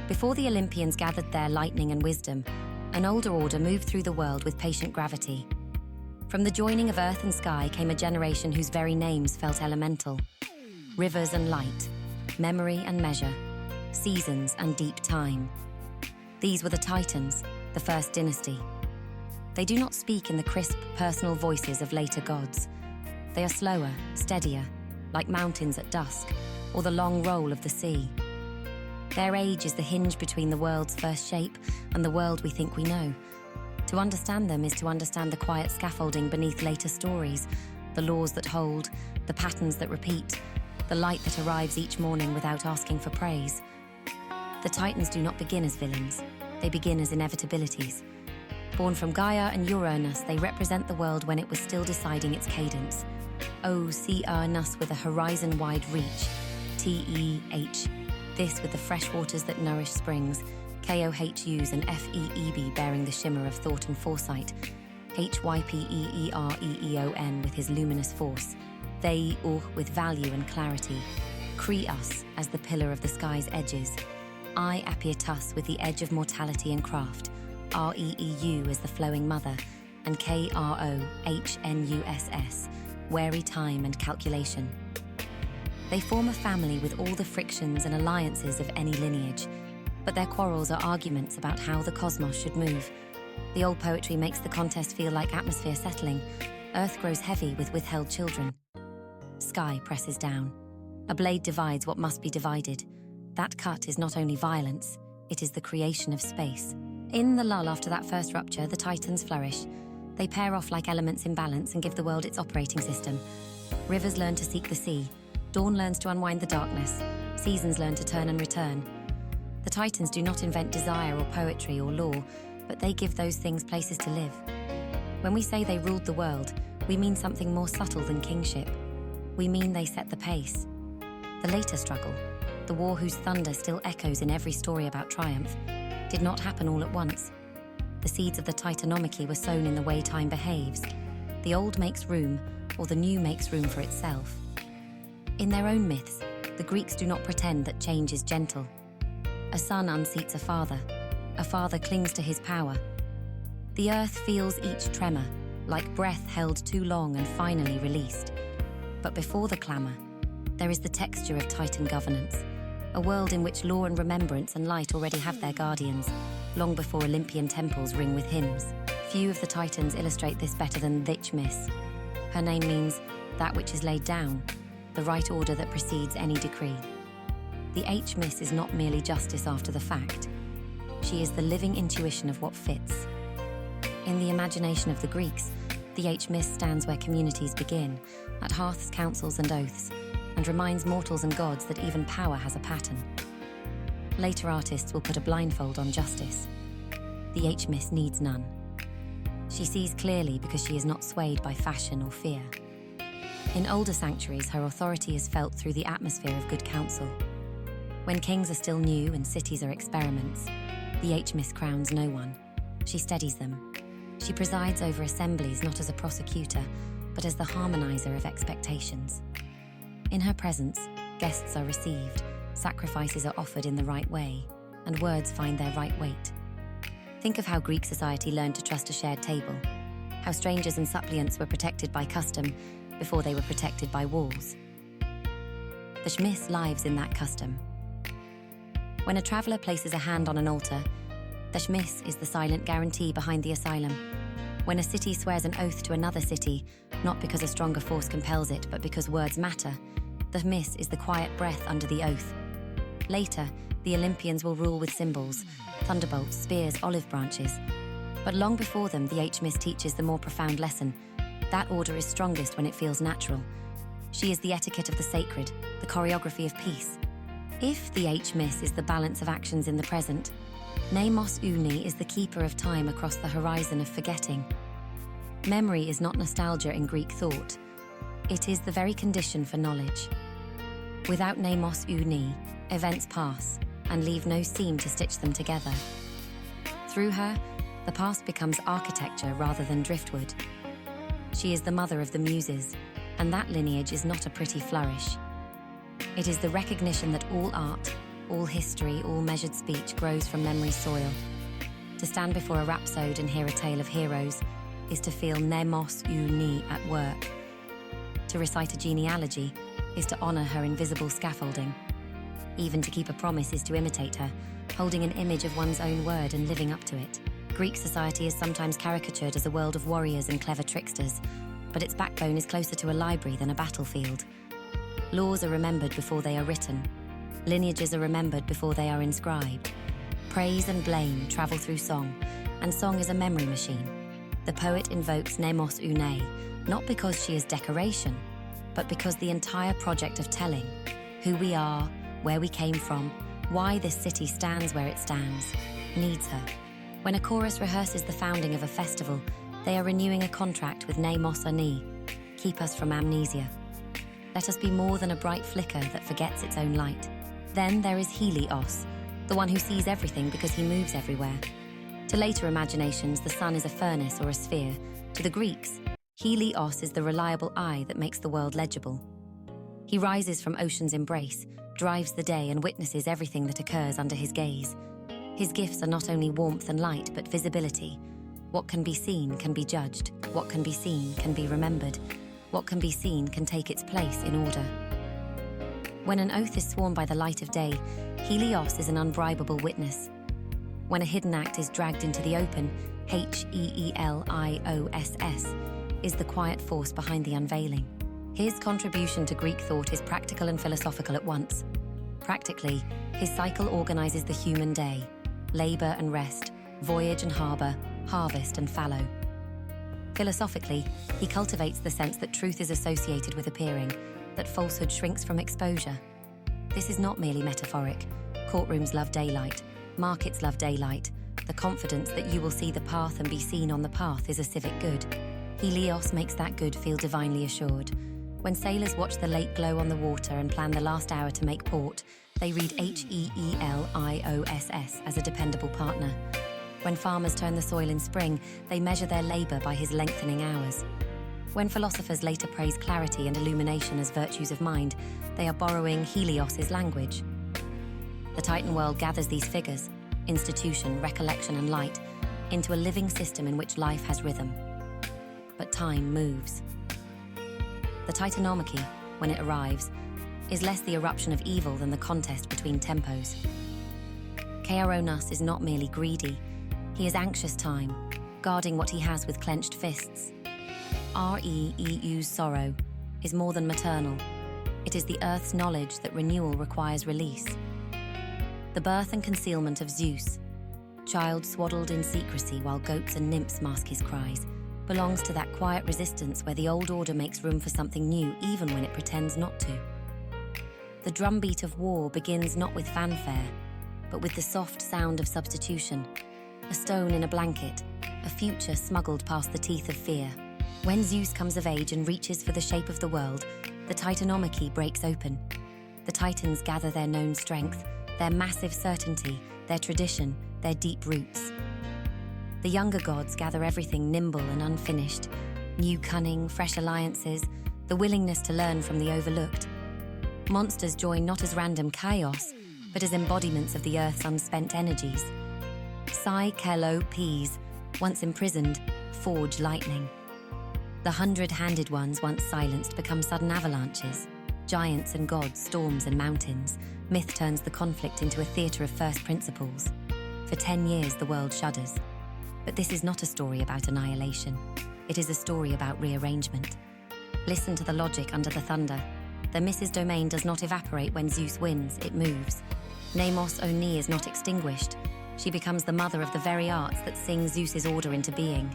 Before the Olympians gathered their lightning and wisdom, an older order moved through the world with patient gravity. From the joining of earth and sky came a generation whose very names felt elemental. Rivers and light, memory and measure, seasons and deep time. These were the Titans, the first dynasty. They do not speak in the crisp, personal voices of later gods. They are slower, steadier, like mountains at dusk, or the long roll of the sea. Their age is the hinge between the world's first shape and the world we think we know. To understand them is to understand the quiet scaffolding beneath later stories, the laws that hold, the patterns that repeat, the light that arrives each morning without asking for praise. The Titans do not begin as villains, they begin as inevitabilities. Born from Gaia and Uranus, they represent the world when it was still deciding its cadence. Oceanus with a horizon-wide reach, TEH, this with the fresh waters that nourish springs, KOHUs and FEEB bearing the shimmer of thought and foresight, HYPEEREEON with his luminous force, they with value and clarity, Creus as the pillar of the sky's edges, I Apietus with the edge of mortality and craft, REEU as the flowing mother, and KROHNUSS, wary time and calculation. They form a family with all the frictions and alliances of any lineage, but their quarrels are arguments about how the cosmos should move. The old poetry makes the contest feel like atmosphere settling. Earth grows heavy with withheld children. Sky presses down. A blade divides what must be divided. That cut is not only violence, it is the creation of space. In the lull after that first rupture, the Titans flourish. They pair off like elements in balance and give the world its operating system. Rivers learn to seek the sea. Dawn learns to unwind the darkness. Seasons learn to turn and return. The Titans do not invent desire or poetry or law, but they give those things places to live. When we say they ruled the world, we mean something more subtle than kingship. We mean they set the pace. The later struggle, the war whose thunder still echoes in every story about triumph, did not happen all at once. The seeds of the Titanomachy were sown in the way time behaves. The old makes room, or the new makes room for itself. In their own myths, the Greeks do not pretend that change is gentle. A son unseats a father clings to his power. The earth feels each tremor, like breath held too long and finally released. But before the clamour, there is the texture of Titan governance, a world in which law and remembrance and light already have their guardians, long before Olympian temples ring with hymns. Few of the Titans illustrate this better than Themis. Her name means that which is laid down, the right order that precedes any decree. The H-Miss is not merely justice after the fact. She is the living intuition of what fits. In the imagination of the Greeks, the H-Miss stands where communities begin, at hearths, councils and oaths, and reminds mortals and gods that even power has a pattern. Later artists will put a blindfold on justice. The H-Miss needs none. She sees clearly because she is not swayed by fashion or fear. In older sanctuaries, her authority is felt through the atmosphere of good counsel. When kings are still new and cities are experiments, the H-Miss crowns no one. She steadies them. She presides over assemblies not as a prosecutor, but as the harmonizer of expectations. In her presence, guests are received, sacrifices are offered in the right way, and words find their right weight. Think of how Greek society learned to trust a shared table, how strangers and suppliants were protected by custom before they were protected by walls. The Shmiss lives in that custom. When a traveller places a hand on an altar, the Shmiss is the silent guarantee behind the asylum. When a city swears an oath to another city, not because a stronger force compels it, but because words matter, the Shmiss is the quiet breath under the oath. Later, the Olympians will rule with symbols, thunderbolts, spears, olive branches. But long before them, the H-Miss teaches the more profound lesson. That order is strongest when it feels natural. She is the etiquette of the sacred, the choreography of peace. If the H-Miss is the balance of actions in the present, Mnemosyne is the keeper of time across the horizon of forgetting. Memory is not nostalgia in Greek thought. It is the very condition for knowledge. Without Mnemosyne, events pass and leave no seam to stitch them together. Through her, the past becomes architecture rather than driftwood. She is the mother of the Muses, and that lineage is not a pretty flourish. It is the recognition that all art, all history, all measured speech grows from memory's soil. To stand before a rhapsode and hear a tale of heroes is to feel Mnemosyne at work. To recite a genealogy is to honour her invisible scaffolding. Even to keep a promise is to imitate her, holding an image of one's own word and living up to it. Greek society is sometimes caricatured as a world of warriors and clever tricksters, but its backbone is closer to a library than a battlefield. Laws are remembered before they are written. Lineages are remembered before they are inscribed. Praise and blame travel through song, and song is a memory machine. The poet invokes Mnemosyne, not because she is decoration, but because the entire project of telling, who we are, where we came from, why this city stands where it stands, needs her. When a chorus rehearses the founding of a festival, they are renewing a contract with Mnemosyne. Keep us from amnesia. Let us be more than a bright flicker that forgets its own light. Then there is Helios, the one who sees everything because he moves everywhere. To later imaginations, the sun is a furnace or a sphere. To the Greeks, Helios is the reliable eye that makes the world legible. He rises from ocean's embrace, drives the day and witnesses everything that occurs under his gaze. His gifts are not only warmth and light, but visibility. What can be seen can be judged. What can be seen can be remembered. What can be seen can take its place in order. When an oath is sworn by the light of day, Helios is an unbribable witness. When a hidden act is dragged into the open, Helios is the quiet force behind the unveiling. His contribution to Greek thought is practical and philosophical at once. Practically, his cycle organizes the human day: labor and rest, voyage and harbor, harvest and fallow. Philosophically, he cultivates the sense that truth is associated with appearing, that falsehood shrinks from exposure. This is not merely metaphoric. Courtrooms love daylight, markets love daylight. The confidence that you will see the path and be seen on the path is a civic good. Helios makes that good feel divinely assured. When sailors watch the lake glow on the water and plan the last hour to make port, they read Helios as a dependable partner. When farmers turn the soil in spring, they measure their labor by his lengthening hours. When philosophers later praise clarity and illumination as virtues of mind, they are borrowing Helios's language. The Titan world gathers these figures, institution, recollection, and light, into a living system in which life has rhythm. But time moves. The Titanomachy, when it arrives, is less the eruption of evil than the contest between tempos. Chaoronus is not merely greedy. He is anxious time, guarding what he has with clenched fists. Reu's sorrow is more than maternal. It is the earth's knowledge that renewal requires release. The birth and concealment of Zeus, child swaddled in secrecy while goats and nymphs mask his cries, belongs to that quiet resistance where the old order makes room for something new even when it pretends not to. The drumbeat of war begins not with fanfare, but with the soft sound of substitution, a stone in a blanket, a future smuggled past the teeth of fear. When Zeus comes of age and reaches for the shape of the world, the Titanomachy breaks open. The Titans gather their known strength, their massive certainty, their tradition, their deep roots. The younger gods gather everything nimble and unfinished, new cunning, fresh alliances, the willingness to learn from the overlooked. Monsters join not as random chaos, but as embodiments of the earth's unspent energies. Cyclopes, once imprisoned, forge lightning. The 100-handed ones once silenced become sudden avalanches. Giants and gods, storms and mountains. Myth turns the conflict into a theatre of first principles. For 10 years the world shudders. But this is not a story about annihilation. It is a story about rearrangement. Listen to the logic under the thunder. Themis' domain does not evaporate when Zeus wins, it moves. Mnemosyne is not extinguished. She becomes the mother of the very arts that sing Zeus's order into being.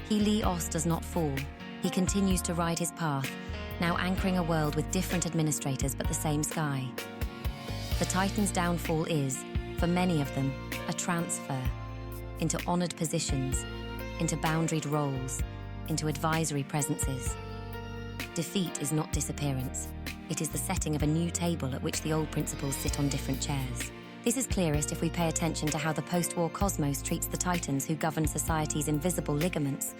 Helios does not fall. He continues to ride his path, now anchoring a world with different administrators but the same sky. The Titans' downfall is, for many of them, a transfer into honored positions, into boundaried roles, into advisory presences. Defeat is not disappearance. It is the setting of a new table at which the old principles sit on different chairs. This is clearest if we pay attention to how the post-war cosmos treats the Titans who govern society's invisible ligaments.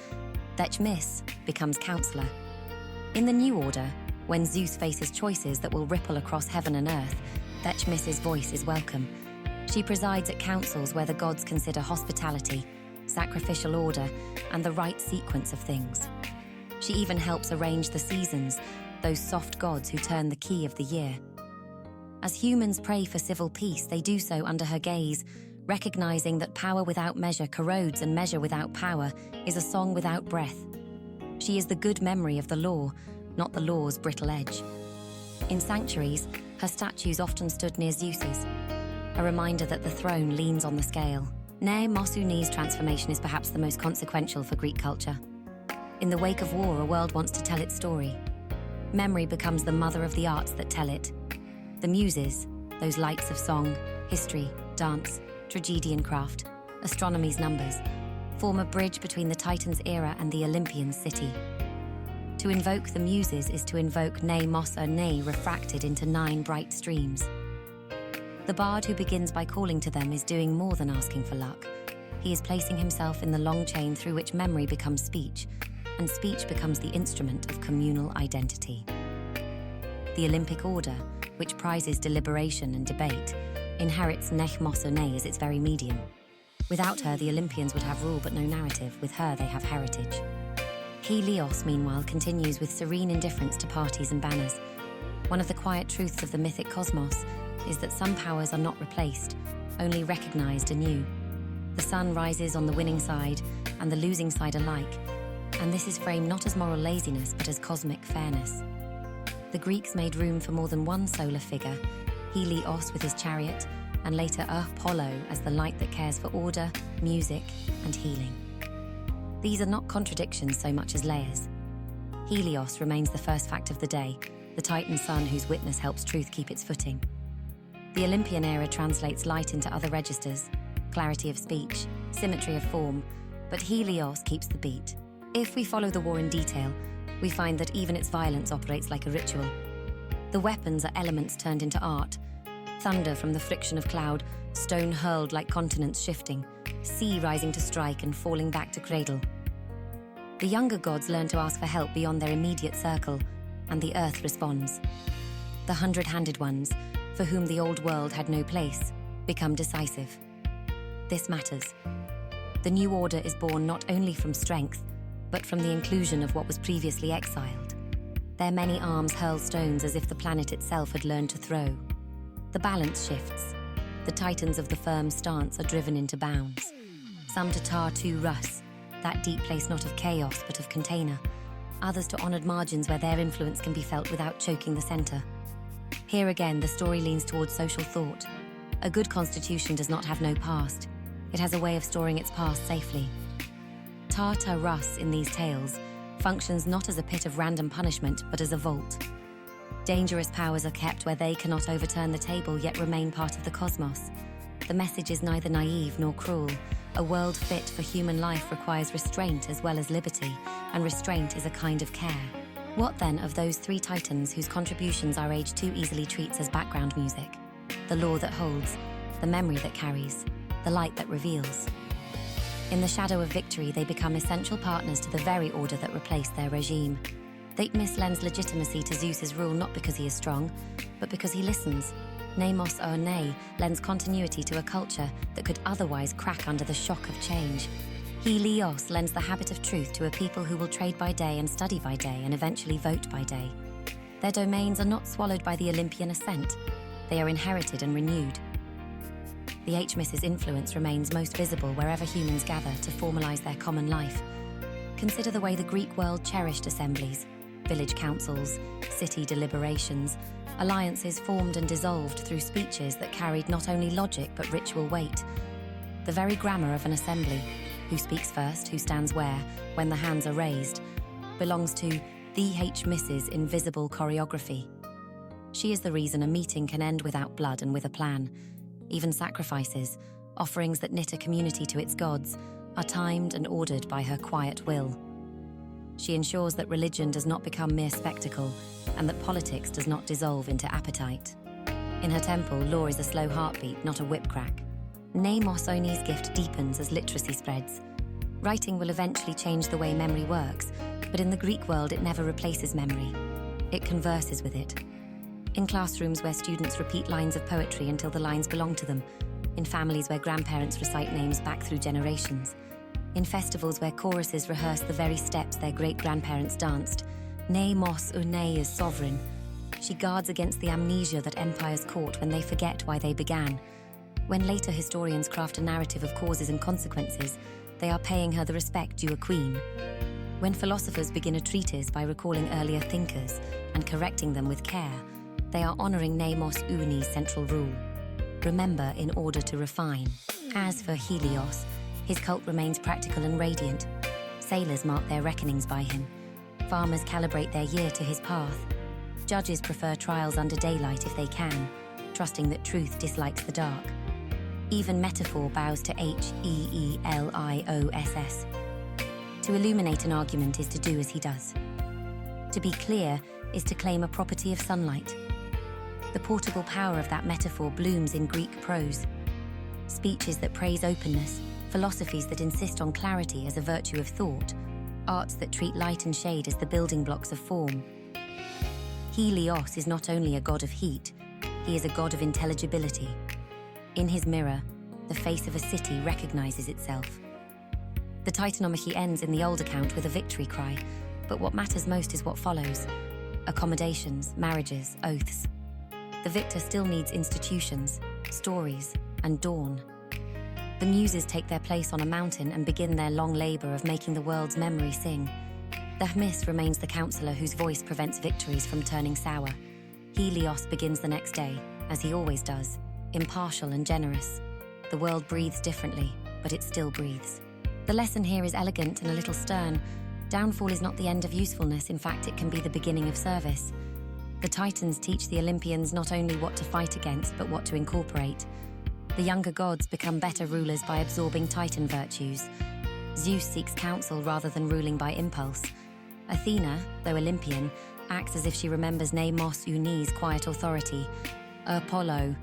Themis becomes counselor. In the new order, when Zeus faces choices that will ripple across heaven and earth, Themis's voice is welcome. She presides at councils where the gods consider hospitality, sacrificial order, and the right sequence of things. She even helps arrange the seasons, those soft gods who turn the key of the year. As humans pray for civil peace, they do so under her gaze, recognizing that power without measure corrodes and measure without power is a song without breath. She is the good memory of the law, not the law's brittle edge. In sanctuaries, her statues often stood near Zeus's, a reminder that the throne leans on the scale. Mnemosyne's transformation is perhaps the most consequential for Greek culture. In the wake of war, a world wants to tell its story. Memory becomes the mother of the arts that tell it. The Muses, those lights of song, history, dance, tragedy and craft, astronomy's numbers, form a bridge between the Titans era and the Olympians' city. To invoke the Muses is to invoke Mnemosyne refracted into 9 bright streams. The bard who begins by calling to them is doing more than asking for luck. He is placing himself in the long chain through which memory becomes speech, and speech becomes the instrument of communal identity. The Olympic order, which prizes deliberation and debate, inherits Mnemosyne as its very medium. Without her, the Olympians would have rule but no narrative. With her, they have heritage. Helios, meanwhile, continues with serene indifference to parties and banners. One of the quiet truths of the mythic cosmos is that some powers are not replaced, only recognized anew. The sun rises on the winning side and the losing side alike, and this is framed not as moral laziness but as cosmic fairness. The Greeks made room for more than one solar figure, Helios with his chariot, and later Apollo as the light that cares for order, music, and healing. These are not contradictions so much as layers. Helios remains the first fact of the day, the Titan sun whose witness helps truth keep its footing. The Olympian era translates light into other registers, clarity of speech, symmetry of form, but Helios keeps the beat. If we follow the war in detail, we find that even its violence operates like a ritual. The weapons are elements turned into art. Thunder from the friction of cloud, stone hurled like continents shifting, sea rising to strike and falling back to cradle. The younger gods learn to ask for help beyond their immediate circle, and the earth responds. The 100-handed ones, for whom the old world had no place, become decisive. This matters. The new order is born not only from strength, but from the inclusion of what was previously exiled. Their many arms hurl stones as if the planet itself had learned to throw. The balance shifts. The titans of the firm stance are driven into bounds. Some to Tartu Rus, that deep place not of chaos but of container. Others to honored margins where their influence can be felt without choking the center. Here again, the story leans towards social thought. A good constitution does not have no past. It has a way of storing its past safely. Tartu Rus in these tales functions not as a pit of random punishment, but as a vault. Dangerous powers are kept where they cannot overturn the table yet remain part of the cosmos. The message is neither naive nor cruel. A world fit for human life requires restraint as well as liberty, and restraint is a kind of care. What then of those 3 titans whose contributions our age too easily treats as background music? The law that holds, the memory that carries, the light that reveals. In the shadow of victory, they become essential partners to the very order that replaced their regime. Themis lends legitimacy to Zeus's rule not because he is strong, but because he listens. Mnemosyne lends continuity to a culture that could otherwise crack under the shock of change. Helios lends the habit of truth to a people who will trade by day and study by day and eventually vote by day. Their domains are not swallowed by the Olympian ascent. They are inherited and renewed. The Hmis's influence remains most visible wherever humans gather to formalize their common life. Consider the way the Greek world cherished assemblies, village councils, city deliberations, alliances formed and dissolved through speeches that carried not only logic but ritual weight. The very grammar of an assembly, who speaks first, who stands where, when the hands are raised, belongs to the Hmis's invisible choreography. She is the reason a meeting can end without blood and with a plan. Even sacrifices, offerings that knit a community to its gods, are timed and ordered by her quiet will. She ensures that religion does not become mere spectacle, and that politics does not dissolve into appetite. In her temple, law is a slow heartbeat, not a whip crack. Mnemosyne's gift deepens as literacy spreads. Writing will eventually change the way memory works, but in the Greek world it never replaces memory. It converses with it. In classrooms where students repeat lines of poetry until the lines belong to them, in families where grandparents recite names back through generations, in festivals where choruses rehearse the very steps their great-grandparents danced, Mnemosyne is sovereign. She guards against the amnesia that empires court when they forget why they began. When later historians craft a narrative of causes and consequences, they are paying her the respect due a queen. When philosophers begin a treatise by recalling earlier thinkers and correcting them with care, they are honoring Mnemosyne's central rule. Remember in order to refine. As for Helios, his cult remains practical and radiant. Sailors mark their reckonings by him. Farmers calibrate their year to his path. Judges prefer trials under daylight if they can, trusting that truth dislikes the dark. Even metaphor bows to Helios. To illuminate an argument is to do as he does. To be clear is to claim a property of sunlight. The portable power of that metaphor blooms in Greek prose. Speeches that praise openness, philosophies that insist on clarity as a virtue of thought, arts that treat light and shade as the building blocks of form. Helios is not only a god of heat, he is a god of intelligibility. In his mirror, the face of a city recognizes itself. The Titanomachy ends in the old account with a victory cry, but what matters most is what follows: accommodations, marriages, oaths. The victor still needs institutions, stories, and dawn. The Muses take their place on a mountain and begin their long labor of making the world's memory sing. Themis remains the counselor whose voice prevents victories from turning sour. Helios begins the next day, as he always does, impartial and generous. The world breathes differently, but it still breathes. The lesson here is elegant and a little stern. Downfall is not the end of usefulness, in fact it can be the beginning of service. The Titans teach the Olympians not only what to fight against, but what to incorporate. The younger gods become better rulers by absorbing Titan virtues. Zeus seeks counsel rather than ruling by impulse. Athena, though Olympian, acts as if she remembers Mnemosyne's quiet authority. Apollo,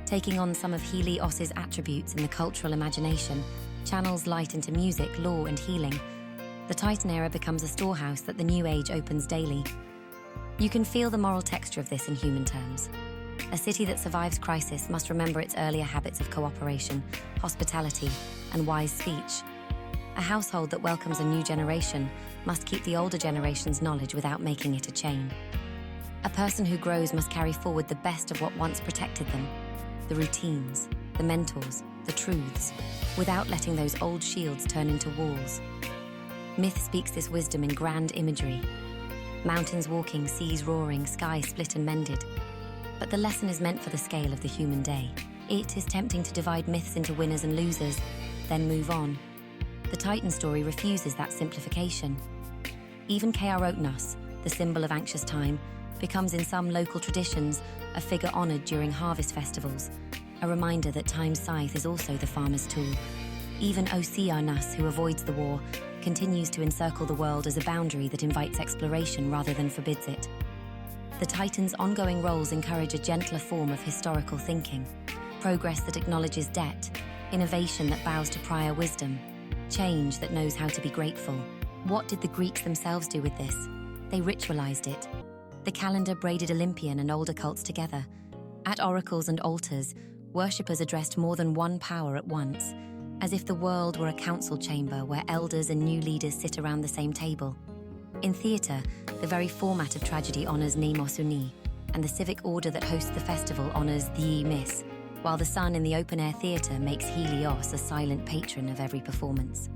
taking on some of Helios's attributes in the cultural imagination, channels light into music, law, and healing. The Titan era becomes a storehouse that the new age opens daily. You can feel the moral texture of this in human terms. A city that survives crisis must remember its earlier habits of cooperation, hospitality, and wise speech. A household that welcomes a new generation must keep the older generation's knowledge without making it a chain. A person who grows must carry forward the best of what once protected them, the routines, the mentors, the truths, without letting those old shields turn into walls. Myth speaks this wisdom in grand imagery. Mountains walking, seas roaring, sky split and mended. But the lesson is meant for the scale of the human day. It is tempting to divide myths into winners and losers, then move on. The Titan story refuses that simplification. Even Chaoros, the symbol of anxious time, becomes in some local traditions a figure honored during harvest festivals, a reminder that time's scythe is also the farmer's tool. Even Oceanus, who avoids the war, continues to encircle the world as a boundary that invites exploration rather than forbids it. The Titans' ongoing roles encourage a gentler form of historical thinking, progress that acknowledges debt, innovation that bows to prior wisdom, change that knows how to be grateful. What did the Greeks themselves do with this? They ritualized it. The calendar braided Olympian and older cults together. At oracles and altars, worshippers addressed more than one power at once, as if the world were a council chamber where elders and new leaders sit around the same table. In theatre, the very format of tragedy honors Mnemosyne, and the civic order that hosts the festival honors Themis, while the sun in the open-air theatre makes Helios a silent patron of every performance.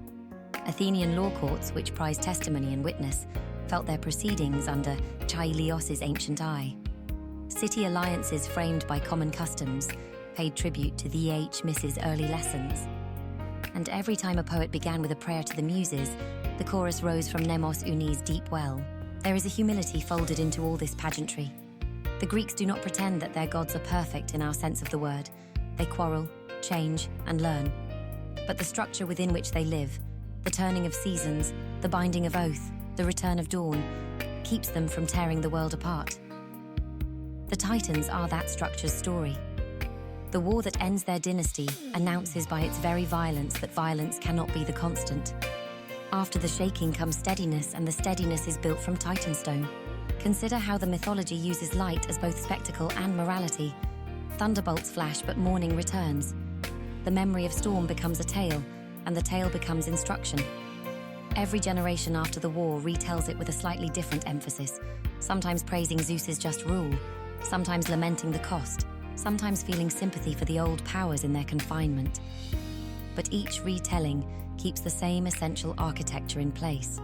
Athenian law courts, which prized testimony and witness, felt their proceedings under Helios's ancient eye. City alliances framed by common customs paid tribute to Themis's early lessons. And every time a poet began with a prayer to the Muses, the chorus rose from Mnemosyne's deep well. There is a humility folded into all this pageantry. The Greeks do not pretend that their gods are perfect in our sense of the word. They quarrel, change, and learn. But the structure within which they live, the turning of seasons, the binding of oath, the return of dawn, keeps them from tearing the world apart. The Titans are that structure's story. The war that ends their dynasty announces by its very violence that violence cannot be the constant. After the shaking comes steadiness, and the steadiness is built from Titanstone. Consider how the mythology uses light as both spectacle and morality. Thunderbolts flash, but morning returns. The memory of storm becomes a tale, and the tale becomes instruction. Every generation after the war retells it with a slightly different emphasis, sometimes praising Zeus's just rule, sometimes lamenting the cost, sometimes feeling sympathy for the old powers in their confinement. But each retelling keeps the same essential architecture in place.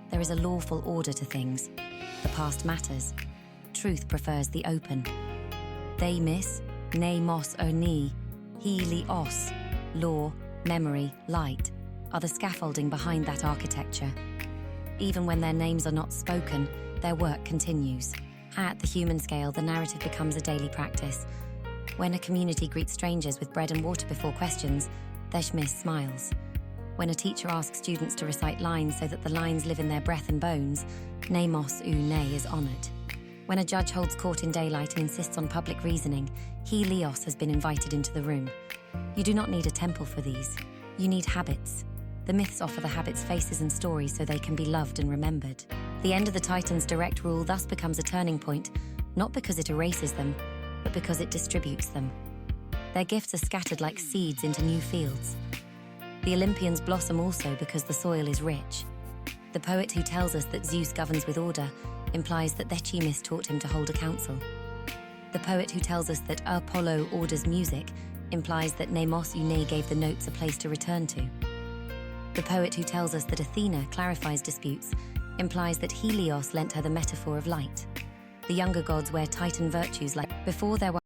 There is a lawful order to things. The past matters. Truth prefers the open. Themis, Mnemosyne, Helios, law, memory, light, are the scaffolding behind that architecture. Even when their names are not spoken, their work continues. At the human scale, the narrative becomes a daily practice. When a community greets strangers with bread and water before questions, Themis smiles. When a teacher asks students to recite lines so that the lines live in their breath and bones, Mnemosyne is honored. When a judge holds court in daylight and insists on public reasoning, Helios has been invited into the room. You do not need a temple for these. You need habits. The myths offer the habits faces and stories so they can be loved and remembered. The end of the Titans' direct rule thus becomes a turning point, not because it erases them, but because it distributes them. Their gifts are scattered like seeds into new fields. The Olympians blossom also because the soil is rich. The poet who tells us that Zeus governs with order implies that Themis taught him to hold a council. The poet who tells us that Apollo orders music implies that Mnemosyne gave the notes a place to return to. The poet who tells us that Athena clarifies disputes implies that Helios lent her the metaphor of light. The younger gods wear Titan virtues like before there were